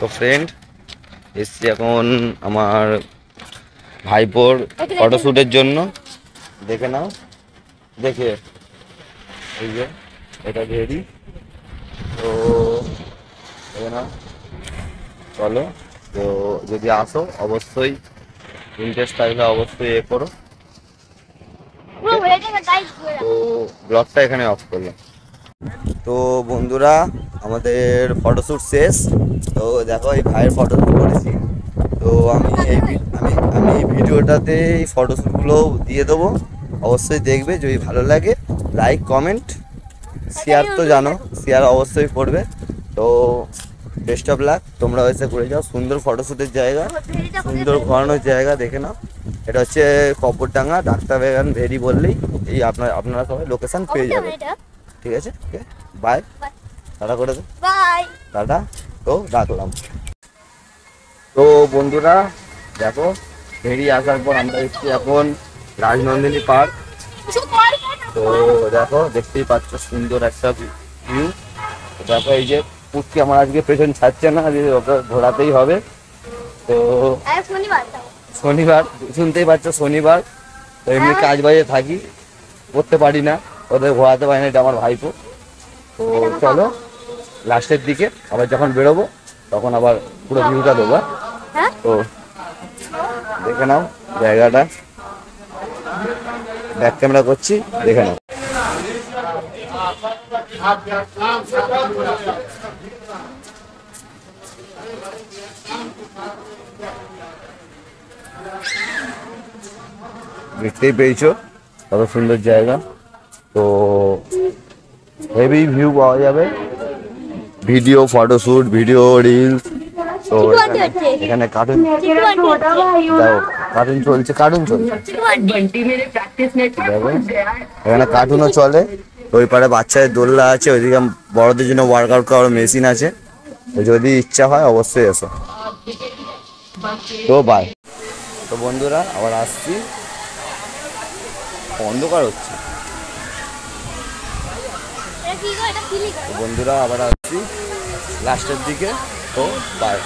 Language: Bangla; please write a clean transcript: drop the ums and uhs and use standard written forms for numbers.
তো ফ্রেন্ড এসছি এখন আমার ভাইপোর ফটোশ্যুটের জন্য। দেখে নাও, দেখে এই যে এটা রেডি। তো দেখে নাও, চলো। তো যদি আসো অবশ্যই ইন্টারেস্ট থাকলে অবশ্যই করো। তো ব্লগটা এখানে অফ করলাম। তো বন্ধুরা আমাদের ফটোশ্যুট শেষ। তো দেখো এই ভাইয়ের ফটোশ্যুট করেছি। তো আমি এই ভিডিওটাতে এই ফটোশ্যুটগুলো দিয়ে দেবো, অবশ্যই দেখবে। যদি ভালো লাগে লাইক কমেন্ট শেয়ার, তো জানো শেয়ার অবশ্যই করবে। তো বেস্ট অফ লাক, তোমরা এসে করে যাও। সুন্দর ফটোশ্যুটের জায়গা, সুন্দর ঘোরানোর জায়গা। দেখে নাও, এটা হচ্ছে কপরডাঙ্গা ডাক্তার বাগান ভেরি বললেই এই আপনারা সবাই লোকেশন পেয়ে যাবে। ঠিক আছে, ওকে, বাই, টাটা করে দে, বাই, টাটা। তো রাখলাম। তো বন্ধুরা দেখো, বেরিয়ে আসার পর আমরা এসেছি এখন রাজনন্দিনী পার্ক। তো দেখো, দেখতেই পাচ্ছ সুন্দর একটা ভিউ। দেখো এই যে পুচকি আমার আজকে পেছন ছাড়ছে না, যে ওকে ঘোরাতেই হবে। তো শনিবার শুনতেই পাচ্ছ, শনিবার। তো এমনি কাজ বাজে থাকি, করতে পারি না, ওদের ঘোরাতে পারি না, এটা আমার ভাইপো। তো চলো লাস্টের দিকে আবার যখন বেরোবো তখন আবার পুরো ভিউটা দেবো। তো দেখে নাও জায়গাটা, ব্যাক ক্যামেরা করছি, দেখে নাও। দেখতেই পেয়েছো কত সুন্দর জায়গা। তো হেভি ভিউ পাওয়া যাবে, ভিডিও ফটোশ্যুট, ভিডিও রিলস। তো এখানে কার্টুন চলছে, এখানে কার্টুনও চলে। ওই পারে বাচ্চাদের দোলনা আছে, ওইদিকে বড়দের জন্য ওয়ার্কআউট করার মেশিন আছে। যদি ইচ্ছা হয় অবশ্যই এসো। তো বাই। তো বন্ধুরা আবার আসছি, অন্ধকার হচ্ছে। বন্ধুরা আবার আসছি লাস্টের দিকে। তো বাই।